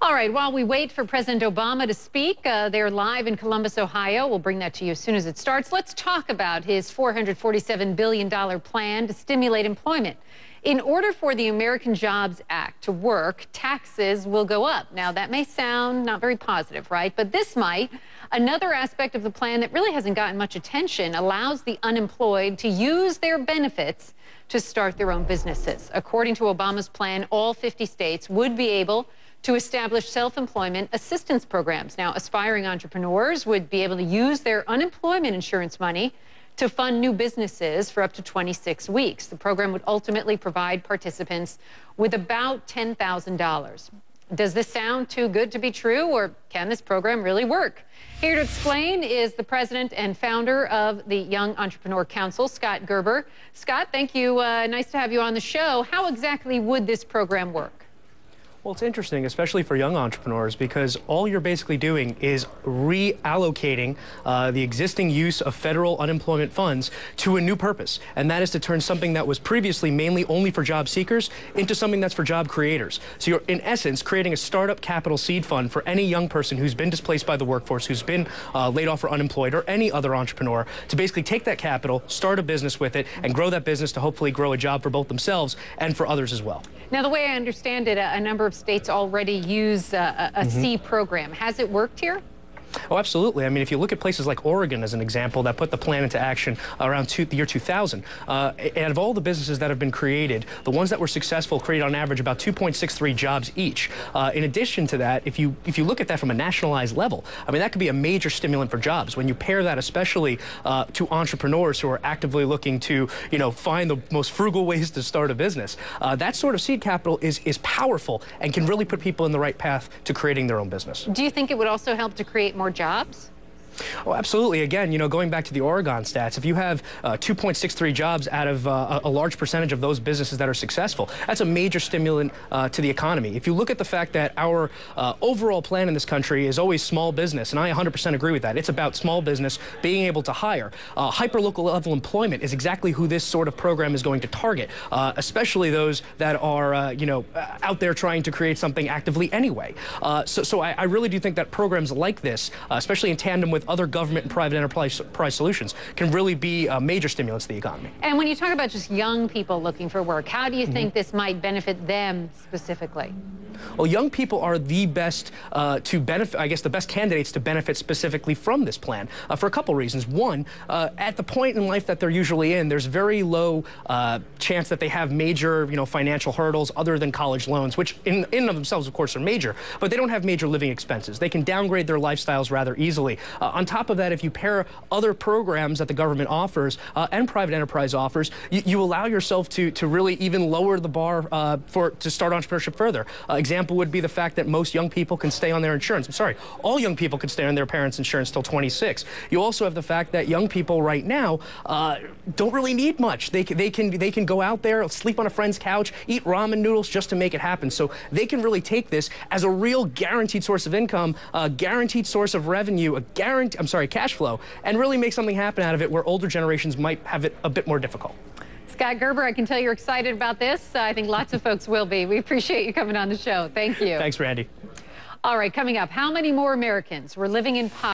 All right, while we wait for President Obama to speak, they're live in Columbus, Ohio. We'll bring that to you as soon as it starts. Let's talk about his $447 billion plan to stimulate employment. In order for the American Jobs Act to work, taxes will go up. Now, that may sound not very positive, right? But this might. Another aspect of the plan that really hasn't gotten much attention allows the unemployed to use their benefits to start their own businesses. According to Obama's plan, all 50 states would be able to establish self-employment assistance programs. Now, aspiring entrepreneurs would be able to use their unemployment insurance money to fund new businesses for up to 26 weeks. The program would ultimately provide participants with about $10,000. Does this sound too good to be true, or can this program really work? Here to explain is the president and founder of the Young Entrepreneur Council, Scott Gerber. Scott, thank you. Nice to have you on the show. How exactly would this program work? Well, it's interesting, especially for young entrepreneurs, because all you're basically doing is reallocating the existing use of federal unemployment funds to a new purpose, and that is to turn something that was previously mainly only for job seekers into something that's for job creators. So you're, in essence, creating a startup capital seed fund for any young person who's been displaced by the workforce, who's been laid off or unemployed, or any other entrepreneur, to basically take that capital, start a business with it, and grow that business to hopefully grow a job for both themselves and for others as well. Now, the way I understand it, a number of states already use a C program. Has it worked here? Oh, absolutely. I mean, if you look at places like Oregon as an example that put the plan into action around the year 2000, out of all the businesses that have been created, the ones that were successful created on average about 2.63 jobs each. In addition to that, if you look at that from a nationalized level, I mean, that could be a major stimulant for jobs. When you pair that especially to entrepreneurs who are actively looking to, find the most frugal ways to start a business, that sort of seed capital is powerful and can really put people in the right path to creating their own business. Do you think it would also help to create more jobs? Oh, absolutely. Again, going back to the Oregon stats, if you have 2.63 jobs out of a large percentage of those businesses that are successful, that's a major stimulant to the economy. If you look at the fact that our overall plan in this country is always small business, and I 100% agree with that. It's about small business being able to hire. Hyper-local level employment is exactly who this sort of program is going to target, especially those that are, out there trying to create something actively anyway. So I really do think that programs like this, especially in tandem with other government and private enterprise solutions, can really be major stimulants to the economy. And when you talk about just young people looking for work, how do you think this might benefit them specifically? Well, young people are the best to benefit, I guess the best candidates to benefit specifically from this plan for a couple reasons. One, at the point in life that they're usually in, there's very low chance that they have major, financial hurdles other than college loans, which in and of themselves, of course, are major, but they don't have major living expenses. They can downgrade their lifestyles rather easily. On top of that, if you pair other programs that the government offers and private enterprise offers, you allow yourself to really even lower the bar to start entrepreneurship further. Example would be the fact that most young people can stay on their insurance. I'm sorry, all young people can stay on their parents' insurance till 26. You also have the fact that young people right now don't really need much. They can go out there, sleep on a friend's couch, eat ramen noodles just to make it happen. So they can really take this as a real guaranteed source of income, a guaranteed source of revenue, cash flow, and really make something happen out of it where older generations might have it a bit more difficult. Scott Gerber, I can tell you're excited about this. I think lots of folks will be. We appreciate you coming on the show. Thank you. Thanks, Randy. All right, coming up, how many more Americans were living in poverty